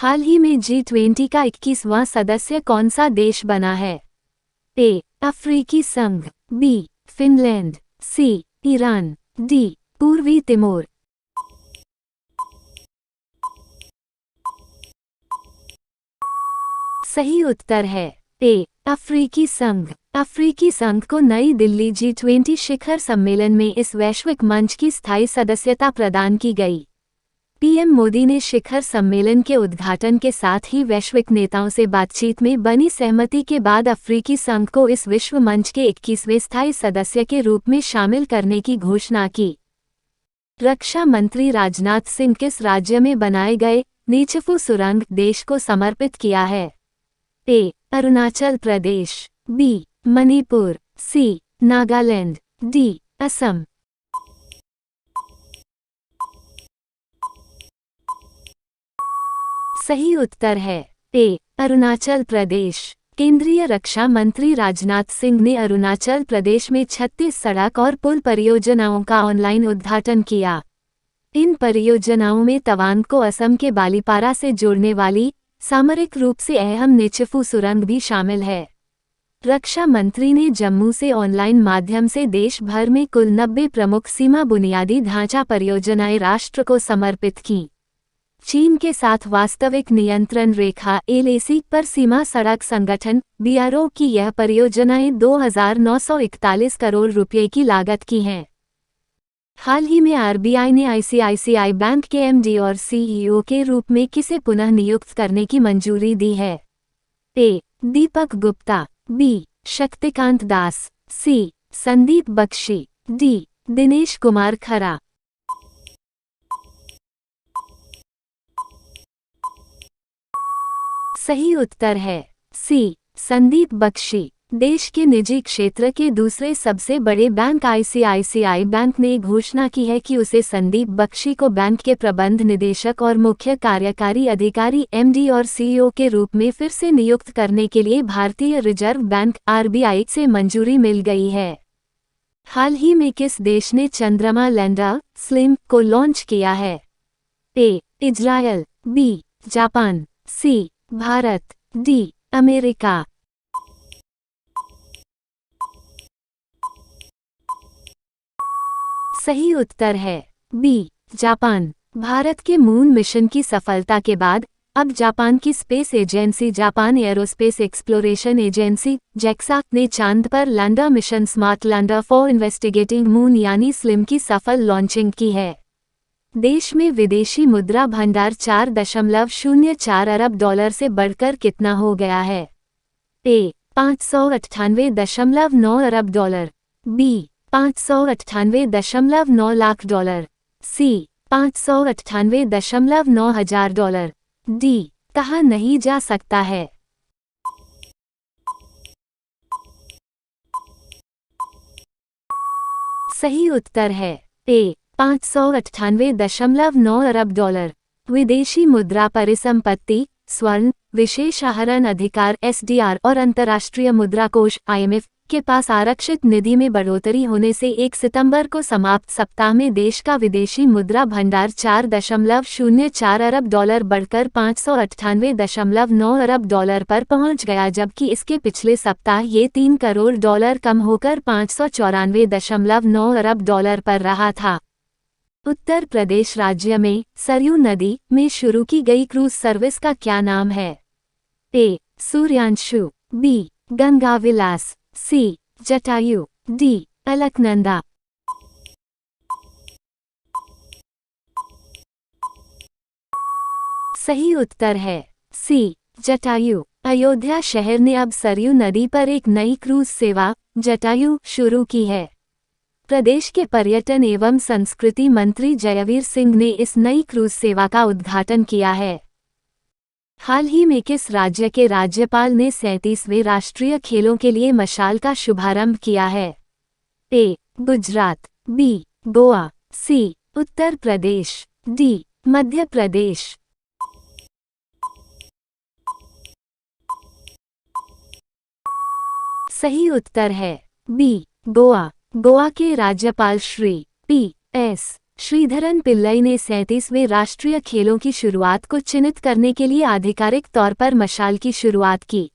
हाल ही में G20 का 21वां सदस्य कौन सा देश बना है? ए. अफ्रीकी संघ, B. Finland, C. Iran, D. पूर्वी तिमोर। सही उत्तर है ए. अफ्रीकी संघ। अफ्रीकी संघ को नई दिल्ली G20 शिखर सम्मेलन में इस वैश्विक मंच की स्थायी सदस्यता प्रदान की गई। पीएम मोदी ने शिखर सम्मेलन के उद्घाटन के साथ ही वैश्विक नेताओं से बातचीत में बनी सहमति के बाद अफ्रीकी संघ को इस विश्व मंच के 21वें स्थायी सदस्य के रूप में शामिल करने की घोषणा की। रक्षा मंत्री राजनाथ सिंह किस राज्य में बनाए गए नीचफू सुरंग देश को समर्पित किया है? ए. अरुणाचल प्रदेश, बी. मणिपुर, सी. नागालैंड, डी. असम। सही उत्तर है ए. अरुणाचल प्रदेश। केंद्रीय रक्षा मंत्री राजनाथ सिंह ने अरुणाचल प्रदेश में 36 सड़क और पुल परियोजनाओं का ऑनलाइन उद्घाटन किया। इन परियोजनाओं में तवांग को असम के बालीपारा से जोड़ने वाली सामरिक रूप से अहम नीचफू सुरंग भी शामिल है। रक्षा मंत्री ने जम्मू से ऑनलाइन माध्यम से देश भर में कुल 90 प्रमुख सीमा बुनियादी ढांचा परियोजनाएं राष्ट्र को समर्पित की। चीन के साथ वास्तविक नियंत्रण रेखा LAC पर सीमा सड़क संगठन BRO की यह परियोजनाएं 2,941 करोड़ रुपये की लागत की हैं। हाल ही में RBI ने ICICI बैंक के MD और CEO के रूप में किसे पुनः नियुक्त करने की मंजूरी दी है? ए. दीपक गुप्ता, बी. शक्तिकांत दास, सी. संदीप बख्शी, डी. दिनेश कुमार खरा। सही उत्तर है सी. संदीप बख्शी। देश के निजी क्षेत्र के दूसरे सबसे बड़े बैंक ICICI बैंक ने घोषणा की है कि उसे संदीप बख्शी को बैंक के प्रबंध निदेशक और मुख्य कार्यकारी अधिकारी MD और CEO के रूप में फिर से नियुक्त करने के लिए भारतीय रिजर्व बैंक RBI से मंजूरी मिल गई है। हाल ही में किस देश ने चंद्रमा लैंडर स्लिम को लॉन्च किया है? A. Israel, B. Japan, C. Bharat, D. America. सही उत्तर है बी. जापान। भारत के मून मिशन की सफलता के बाद अब जापान की space agency Japan aerospace exploration agency JAXA ने चांद पर lander mission smart lander for investigating moon यानी स्लिम की सफल लॉन्चिंग की है। देश में विदेशी मुद्रा भंडार 4.04 अरब डॉलर से बढ़कर कितना हो गया है? ए. 598.9 अरब डॉलर, बी. 598.9 लाख डॉलर, सी. 598.9 हजार डॉलर, डी. कहा नहीं जा सकता है। सही उत्तर है ए. 598.9 अरब डॉलर। विदेशी मुद्रा परिसंपत्ति, स्वर्ण, विशेष आहरण अधिकार SDR और अंतर्राष्ट्रीय मुद्रा कोष IMF के पास आरक्षित निधि में बढ़ोतरी होने से 1 सितंबर को समाप्त सप्ताह में देश का विदेशी मुद्रा भंडार 4.04 अरब डॉलर बढ़कर 598.9 अरब डॉलर पर पहुंच गया, जबकि इसके पिछले सप्ताह ये 3 करोड़ डॉलर कम होकर 594.9 अरब डॉलर पर रहा था। उत्तर प्रदेश राज्य में सरयू नदी में शुरू की गई क्रूज सर्विस का क्या नाम है? ए. सूर्यांशु, बी. गंगा विलास, सी. जटायु, डी. अलकनंदा। सही उत्तर है सी. जटायु। अयोध्या शहर ने अब सरयू नदी पर एक नई क्रूज सेवा जटायु शुरू की है। प्रदेश के पर्यटन एवं संस्कृति मंत्री जयवीर सिंह ने इस नई क्रूज सेवा का उद्घाटन किया है। हाल ही में किस राज्य के राज्यपाल ने 37वें राष्ट्रीय खेलों के लिए मशाल का शुभारंभ किया है? ए. गुजरात, बी. गोवा, सी. उत्तर प्रदेश, डी. मध्य प्रदेश। सही उत्तर है बी. गोवा। गोवा के राज्यपाल श्री P.S. श्रीधरन पिल्लई ने 37वें राष्ट्रीय खेलों की शुरुआत को चिन्हित करने के लिए आधिकारिक तौर पर मशाल की शुरुआत की।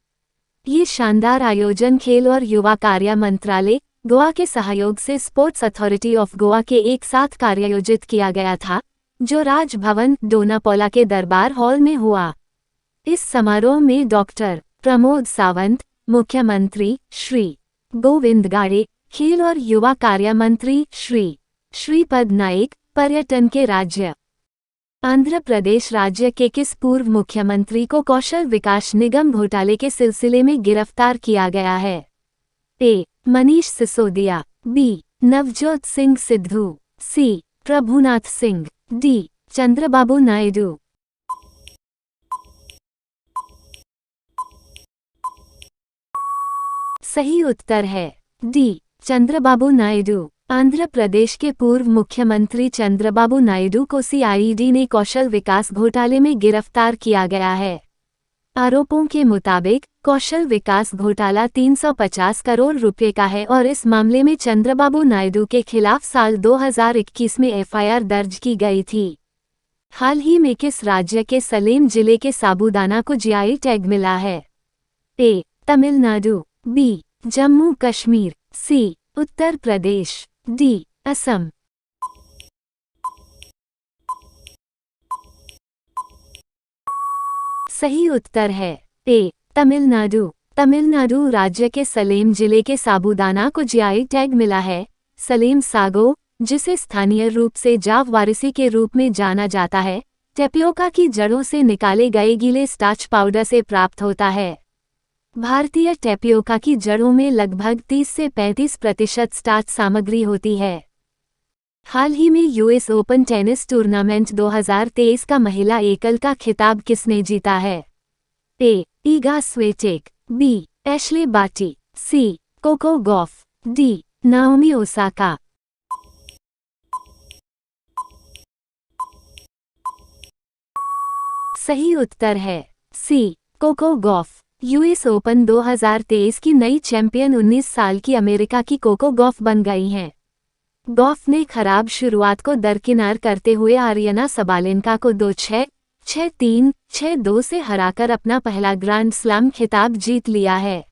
ये शानदार आयोजन खेल और युवा कार्य मंत्रालय, गोवा के सहयोग से स्पोर्ट्स अथॉरिटी ऑफ गोवा के एक साथ कार्यायोजित किया गया था, जो राजभवन डोनापोला के दरबार हॉल में हुआ। इस समारोह में डॉक्टर प्रमोद सावंत, मुख्यमंत्री श्री गोविंद गाड़े, खेल और युवा कार्य मंत्री श्री श्रीपद नाइक, पर्यटन के राज्य आंध्र प्रदेश राज्य के किस पूर्व मुख्यमंत्री को कौशल विकास निगम घोटाले के सिलसिले में गिरफ्तार किया गया है? ए. मनीष सिसोदिया, बी. नवजोत सिंह सिद्धू, सी. प्रभुनाथ सिंह, डी. चंद्रबाबू नायडू। सही उत्तर है डी. चंद्रबाबू नायडू। आंध्र प्रदेश के पूर्व मुख्यमंत्री चंद्रबाबू नायडू को सीआईडी ने कौशल विकास घोटाले में गिरफ्तार किया गया है। आरोपों के मुताबिक कौशल विकास घोटाला 350 करोड़ रुपए का है और इस मामले में चंद्रबाबू नायडू के खिलाफ साल 2021 में एफआईआर दर्ज की गई थी। हाल ही में किस राज्य के सलेम जिले के साबूदाना को जीआई टैग मिला है? ए. तमिलनाडु, बी. जम्मू कश्मीर, सी. उत्तर प्रदेश, डी. असम। सही उत्तर है ए. तमिलनाडु। तमिलनाडु राज्य के सलेम जिले के साबूदाना को जीआई टैग मिला है। सलेम सागो, जिसे स्थानीय रूप से जाव वारिसी के रूप में जाना जाता है, टेपियोका की जड़ों से निकाले गए गीले स्टार्च पाउडर से प्राप्त होता है। भारतीय टेपियोका की जड़ों में लगभग 30 से 35% स्टार्च सामग्री होती है। हाल ही में यूएस ओपन टेनिस टूर्नामेंट 2023 का महिला एकल का खिताब किसने जीता है? A. Iga Swiatek, B. Ashleigh Barty, C. Coco Gauff, D. Naomi Osaka. सही उत्तर है C. Coco Gauff. US Open 2023 की नई चैंपियन 19 साल की अमेरिका की कोको गॉफ बन गई हैं। गॉफ ने खराब शुरुआत को दरकिनार करते हुए आरियाना सबालेंका को 2-6, 6-3, 6-2 से हराकर अपना पहला ग्रैंड स्लैम खिताब जीत लिया है।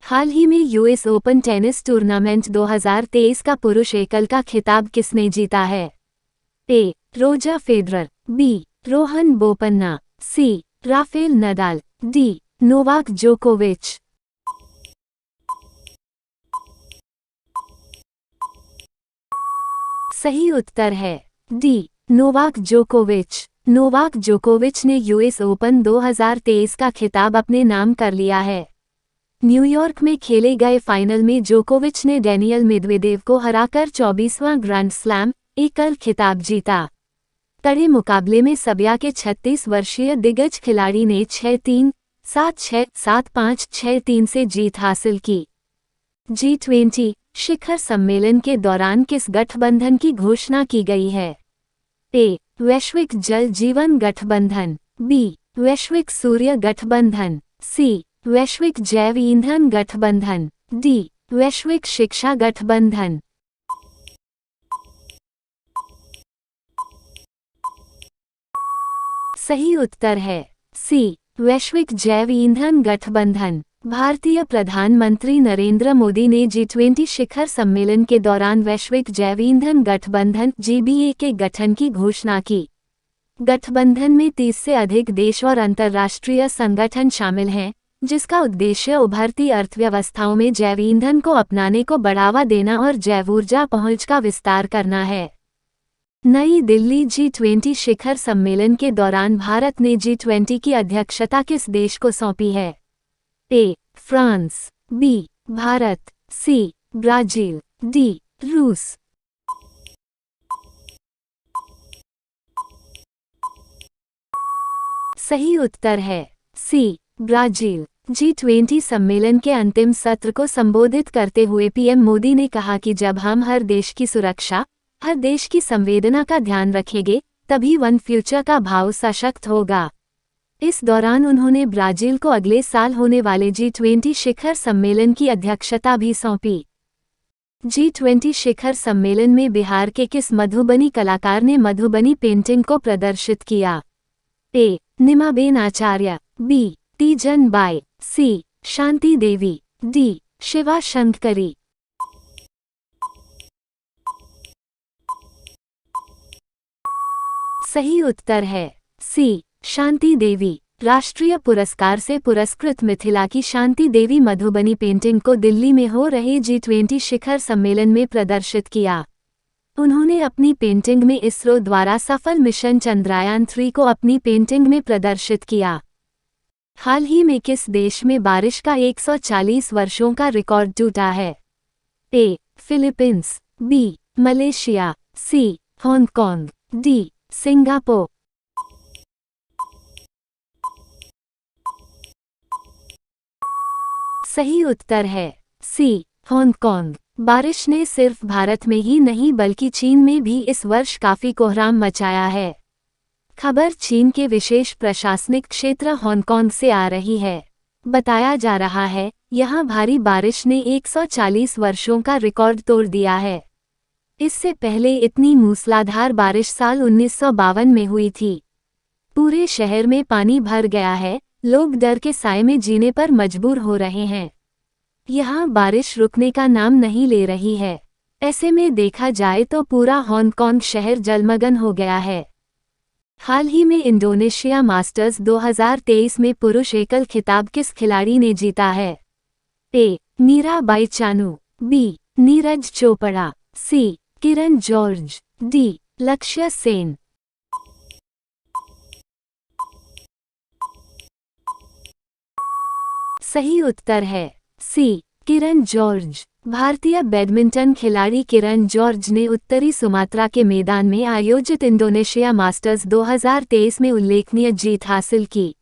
हाल ही में यूएस ओपन टेनिस टूर्नामेंट 2023 का पुरुष एकल का खिताब किसने जीता है? A. Roger Federer, B. Rohan Bopanna, C. Rafael Nadal, D. Novak जोकोविच। सही उत्तर है डी. नोवाक जोकोविच। नोवाक जोकोविच ने यूएस ओपन 2023 का खिताब अपने नाम कर लिया है। न्यूयॉर्क में खेले गए फाइनल में जोकोविच ने डेनियल मेदवेदेव को हराकर 24वां ग्रैंड स्लैम एकल खिताब जीता। कड़े मुकाबले में सर्बिया के 36 वर्षीय दिग्गज खिलाड़ी ने 6-3, 7-6, 7-5, 6-3 से जीत हासिल की। G20 शिखर सम्मेलन के दौरान किस गठबंधन की घोषणा की गई है? ए. वैश्विक जल जीवन गठबंधन, बी. वैश्विक सूर्य गठबंधन, सी. वैश्विक जैव ईंधन गठबंधन, डी. वैश्विक शिक्षा गठबंधन। सही उत्तर है सी. वैश्विक जैव ईंधन गठबंधन। भारतीय प्रधानमंत्री नरेंद्र मोदी ने G20 शिखर सम्मेलन के दौरान वैश्विक जैव ईंधन गठबंधन (GBA) के गठन की घोषणा की। गठबंधन में 30 से अधिक देश और अंतर्राष्ट्रीय संगठन शामिल हैं, जिसका उद्देश्य उभरती अर्थव्यवस्थाओं में जैव ईंधन को अपनाने को बढ़ावा देना और जैव ऊर्जा पहुंच का विस्तार करना है। नई दिल्ली G20 शिखर सम्मेलन के दौरान भारत ने G20 की अध्यक्षता किस देश को सौंपी है? A. France, B. Bharat, C. Brazil, D. रूस। सही उत्तर है सी. ब्राजील। G20 सम्मेलन के अंतिम सत्र को संबोधित करते हुए पीएम मोदी ने कहा कि जब हम हर देश की सुरक्षा, हर देश की संवेदना का ध्यान रखेंगे, तभी वन फ्यूचर का भाव सशक्त होगा। इस दौरान उन्होंने ब्राजील को अगले साल होने वाले G20 शिखर सम्मेलन की अध्यक्षता भी सौंपी। G20 शिखर सम्मेलन में बिहार के किस मधुबनी कलाकार ने मधुबनी पेंटिंग को प्रदर्शित किया? A. Nimaben Acharya, B. Teejan Bai, C. Shanti Devi, D. Shiva Shankari. सही उत्तर है सी. शांति देवी। राष्ट्रीय पुरस्कार से पुरस्कृत मिथिला की शांति देवी मधुबनी पेंटिंग को दिल्ली में हो रहे G20 शिखर सम्मेलन में प्रदर्शित किया। उन्होंने अपनी पेंटिंग में इसरो द्वारा सफल मिशन चंद्रयान-3 को अपनी पेंटिंग में प्रदर्शित किया। हाल ही में किस देश में बारिश का 140 वर्षों का रिकॉर्ड टूटा है? A. Philippines, B. Malaysia, C. Hong Kong, D. Singapore. सही उत्तर है सी. हांगकांग। बारिश ने सिर्फ भारत में ही नहीं बल्कि चीन में भी इस वर्ष काफी कोहराम मचाया है। खबर चीन के विशेष प्रशासनिक क्षेत्र हांगकांग से आ रही है। बताया जा रहा है यहां भारी बारिश ने 140 वर्षों का रिकॉर्ड तोड़ दिया है। इससे पहले इतनी मूसलाधार बारिश साल 1952 में हुई थी। पूरे शहर में पानी भर गया है, लोग डर के साए में जीने पर मजबूर हो रहे हैं। यहाँ बारिश रुकने का नाम नहीं ले रही है। ऐसे में देखा जाए तो पूरा हांगकांग शहर जलमग्न हो गया है। हाल ही में इंडोनेशिया मास्टर्स 2023 में पुरुष एकल खिताब किस खिलाड़ी ने जीता है? ए. मीराबाई चानू, बी. नीरज चोपड़ा, सी. किरण जॉर्ज, डी. लक्ष्य सेन। सही उत्तर है सी. किरण जॉर्ज। भारतीय बैडमिंटन खिलाड़ी किरण जॉर्ज ने उत्तरी सुमात्रा के मैदान में आयोजित इंडोनेशिया मास्टर्स 2023 में उल्लेखनीय जीत हासिल की।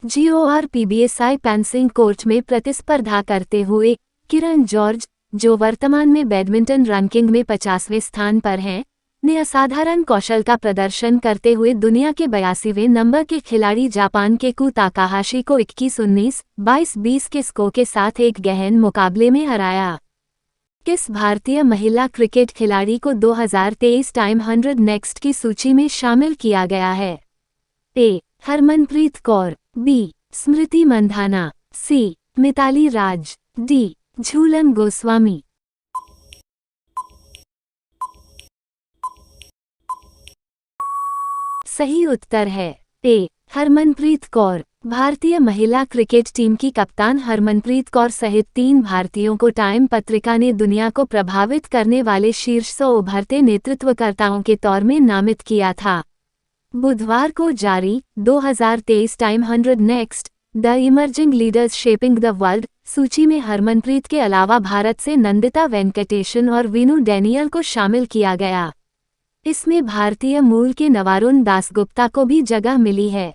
GOR PBSI पैंसिंग कोर्ट में प्रतिस्पर्धा करते हुए किरण जॉर्ज, जो वर्तमान में बैडमिंटन रैंकिंग में 50वें स्थान पर हैं, ने असाधारण कौशल का प्रदर्शन करते हुए दुनिया के 82वें नंबर के खिलाड़ी जापान के कू ताकाहाशी को 21-19, 22-20 के स्कोर के साथ एक गहन मुकाबले में हराया। किस भारतीय महिला क्रिकेट खिलाड़ी को 2023 टाइम 100 नेक्स्ट की सूची में शामिल किया गया है? ए. हरमनप्रीत कौर, बी. स्मृति मंधाना, सी. मिताली राज, डी. झूलन गोस्वामी। सही उत्तर है ए. हरमनप्रीत कौर। भारतीय महिला क्रिकेट टीम की कप्तान हरमनप्रीत कौर सहित 3 भारतीयों को टाइम पत्रिका ने दुनिया को प्रभावित करने वाले शीर्ष 100 उभरते नेतृत्वकर्ताओं के तौर में नामित किया था। बुधवार को जारी 2023 time 100 next the emerging leaders shaping the world सूची में हरमनप्रीत के अलावा भारत से नंदिता वेंकटेशन और वीनू डैनियल को शामिल किया गया। इसमें भारतीय मूल के नवारुण दासगुप्ता को भी जगह मिली है।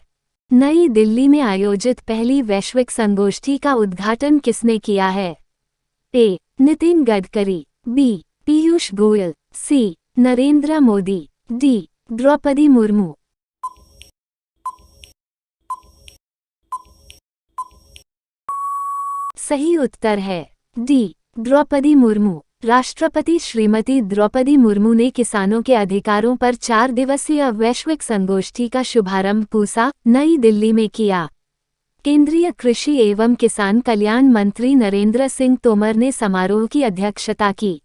नई दिल्ली में आयोजित पहली वैश्विक संगोष्ठी का उद्घाटन किसने किया है? ए. नितिन गडकरी, बी. पीयूष गोयल, सी. नरेंद्र मोदी, डी. द्रौपदी मुर्मू। सही उत्तर है डी. द्रौपदी मुर्मू। राष्ट्रपति श्रीमती द्रौपदी मुर्मू ने किसानों के अधिकारों पर 4 दिवसीय वैश्विक संगोष्ठी का शुभारंभ पूसा, नई दिल्ली में किया। केंद्रीय कृषि एवं किसान कल्याण मंत्री नरेंद्र सिंह तोमर ने समारोह की अध्यक्षता की।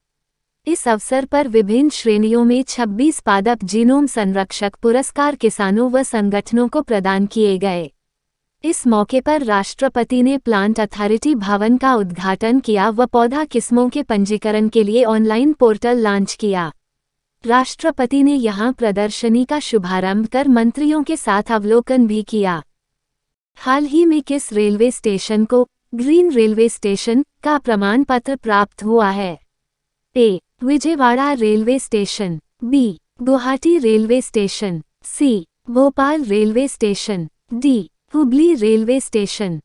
इस अवसर पर विभिन्न श्रेणियों में 26 पादप जीनोम संरक्षक पुरस्कार किसानों व संगठनों को प्रदान किए गए। इस मौके पर राष्ट्रपति ने प्लांट अथॉरिटी भवन का उद्घाटन किया व पौधा किस्मों के पंजीकरण के लिए ऑनलाइन पोर्टल लॉन्च किया। राष्ट्रपति ने यहां प्रदर्शनी का शुभारंभ कर मंत्रियों के साथ अवलोकन भी किया। हाल ही में किस रेलवे स्टेशन को ग्रीन रेलवे स्टेशन का प्रमाण पत्र प्राप्त हुआ है? A. Vijayawada railway station, B. Guwahati railway station, C. Bhopal railway station, D. Hubli railway station.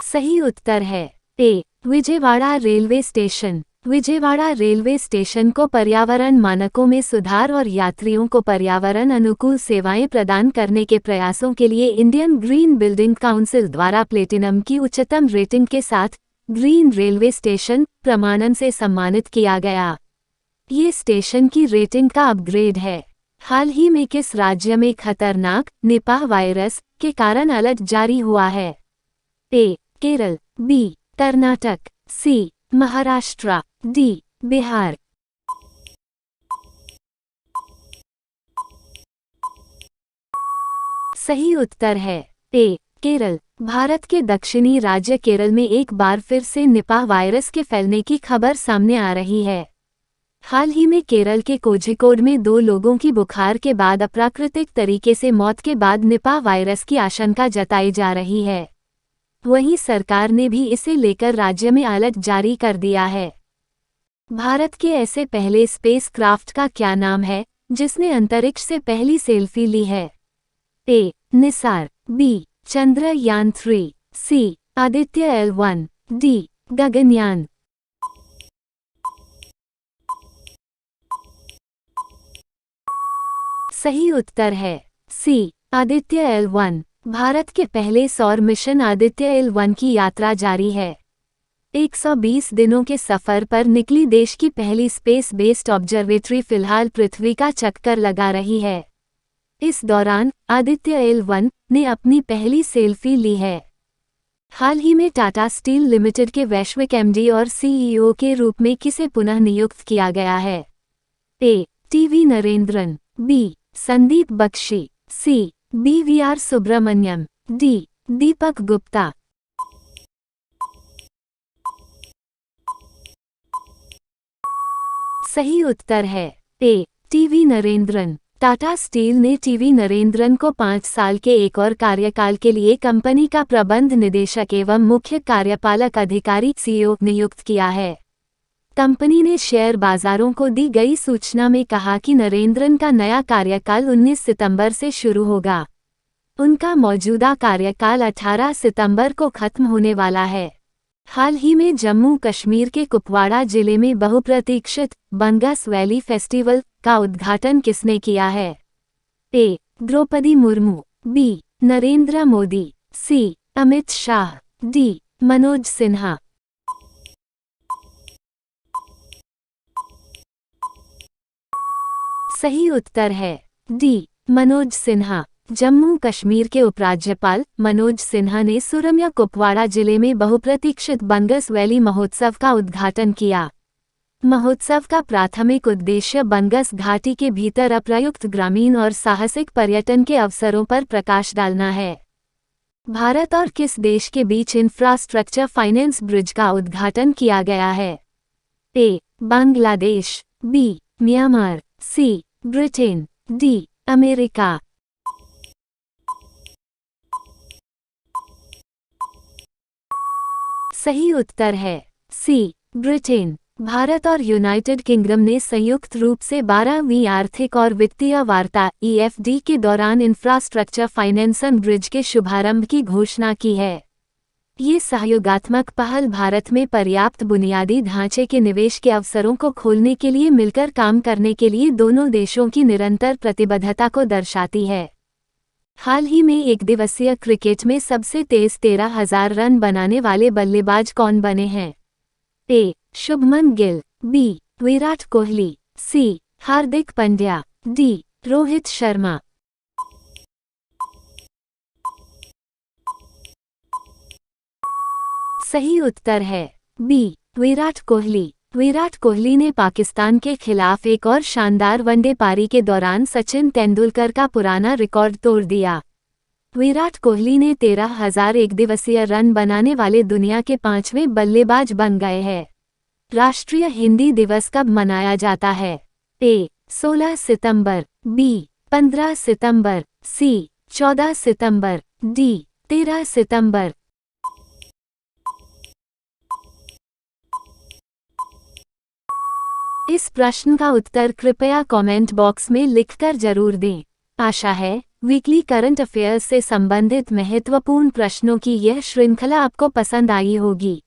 सही उत्तर है A. Vijayawada railway station. Vijayawada railway station को पर्यावरण मानकों में सुधार और यात्रियों को पर्यावरण अनुकूल सेवाएं प्रदान करने के प्रयासों के लिए इंडियन ग्रीन बिल्डिंग काउंसिल द्वारा प्लेटिनम की उच्चतम रेटिंग के साथ ग्रीन रेलवे स्टेशन प्रमाणन से सम्मानित किया गया। ये स्टेशन की रेटिंग का अपग्रेड है। हाल ही में किस राज्य में खतरनाक निपाह वायरस के कारण अलर्ट जारी हुआ है? ए. केरल, बी. कर्नाटक, सी. महाराष्ट्र, डी. बिहार। सही उत्तर है ए. केरल। भारत के दक्षिणी राज्य केरल में एक बार फिर से निपाह वायरस के फैलने की खबर सामने आ रही है। हाल ही में केरल के कोझिकोड में 2 लोगों की बुखार के बाद अप्राकृतिक तरीके से मौत के बाद निपाह वायरस की आशंका जताई जा रही है। वहीं सरकार ने भी इसे लेकर राज्य में अलर्ट जारी कर दिया है। भारत के ऐसे पहले स्पेसक्राफ्ट का क्या नाम है जिसने अंतरिक्ष से पहली सेल्फी ली है? A. NISAR, B. Chandrayaan 3, C. Aditya L1, D. Gaganyaan. सही उत्तर है सी. आदित्य L1। भारत के पहले सौर मिशन आदित्य L1 की यात्रा जारी है। 120 दिनों के सफर पर निकली देश की पहली स्पेस बेस्ड ऑब्जर्वेटरी फिलहाल पृथ्वी का चक्कर लगा रही है। इस दौरान आदित्य L1 ने अपनी पहली सेल्फी ली है। हाल ही में टाटा स्टील लिमिटेड के वैश्विक एमडी और सीईओ के रूप में किसे पुनः नियुक्त किया गया है? A. T V Narendran, B. Sandeep Bakshi, C. BVR Subrahmanyam, D. Deepak Gupta. सही उत्तर है A. T V Narendran. Tata steel ने टीवी नरेंद्रन को 5 साल के एक और कार्यकाल के लिए कंपनी का प्रबंध निदेशक एवं मुख्य कार्यपालक अधिकारी सीईओ नियुक्त किया है। कंपनी ने शेयर बाजारों को दी गई सूचना में कहा कि नरेंद्रन का नया कार्यकाल 19 सितंबर से शुरू होगा। उनका मौजूदा कार्यकाल 18 सितंबर को खत्म होने वाला है। हाल ही में जम्मू कश्मीर के कुपवाड़ा जिले में बहुप्रतीक्षित बंगस वैली फेस्टिवल का उद्घाटन किसने किया है? ए. द्रौपदी मुर्मू, बी. नरेंद्र मोदी, सी. अमित शाह, डी. मनोज सिन्हा। सही उत्तर है डी. मनोज सिन्हा। जम्मू कश्मीर के उपराज्यपाल मनोज सिन्हा ने सुरम्या कुपवाड़ा जिले में बहुप्रतीक्षित बंगस वैली महोत्सव का उद्घाटन किया। महोत्सव का प्राथमिक उद्देश्य बंगस घाटी के भीतर अप्रयुक्त ग्रामीण और साहसिक पर्यटन के अवसरों पर प्रकाश डालना है। भारत और किस देश के बीच इंफ्रास्ट्रक्चर फाइनेंस ब्रिज का उद्घाटन किया गया है? A. Bangladesh, B. Myanmar, C. Britain, D. America. सही उत्तर है सी. ब्रिटेन। भारत और यूनाइटेड किंगडम ने संयुक्त रूप से 12वीं आर्थिक और वित्तीय वार्ता EFD के दौरान इंफ्रास्ट्रक्चर फाइनेंस ब्रिज के शुभारंभ की घोषणा की है। ये सहयोगात्मक पहल भारत में पर्याप्त बुनियादी ढांचे के निवेश के अवसरों को खोलने के लिए मिलकर काम करने के लिए दोनों देशों की निरंतर प्रतिबद्धता को दर्शाती है। हाल ही में एक दिवसीय क्रिकेट में सबसे तेज 13,000 रन बनाने वाले बल्लेबाज कौन बने हैं? ए. शुभमन गिल, बी. विराट कोहली, सी. हार्दिक पांड्या, डी. रोहित शर्मा। सही उत्तर है बी. विराट कोहली। विराट कोहली ने पाकिस्तान के खिलाफ एक और शानदार वनडे पारी के दौरान सचिन तेंदुलकर का पुराना रिकॉर्ड तोड़ दिया। विराट कोहली ने 13,000 एकदिवसीय रन बनाने वाले दुनिया के 5वें बल्लेबाज बन गए हैं। राष्ट्रीय हिंदी दिवस कब मनाया जाता है? ए. 16 सितंबर, बी. 15 सितंबर, सी. 14 सितंबर, डी. 13 सितंबर। इस प्रश्न का उत्तर कृपया कमेंट बॉक्स में लिखकर जरूर दें। आशा है वीकली करंट अफेयर्स से संबंधित महत्वपूर्ण प्रश्नों की यह श्रृंखला आपको पसंद आई होगी।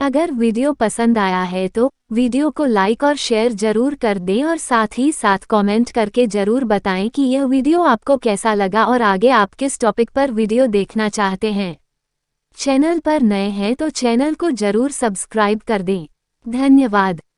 अगर वीडियो पसंद आया है तो वीडियो को लाइक और शेयर जरूर कर दें और साथ ही साथ कमेंट करके जरूर बताएं कि यह वीडियो आपको कैसा लगा और आगे आप किस टॉपिक पर वीडियो देखना चाहते हैं। चैनल पर नए हैं तो चैनल को जरूर सब्सक्राइब कर दें। धन्यवाद।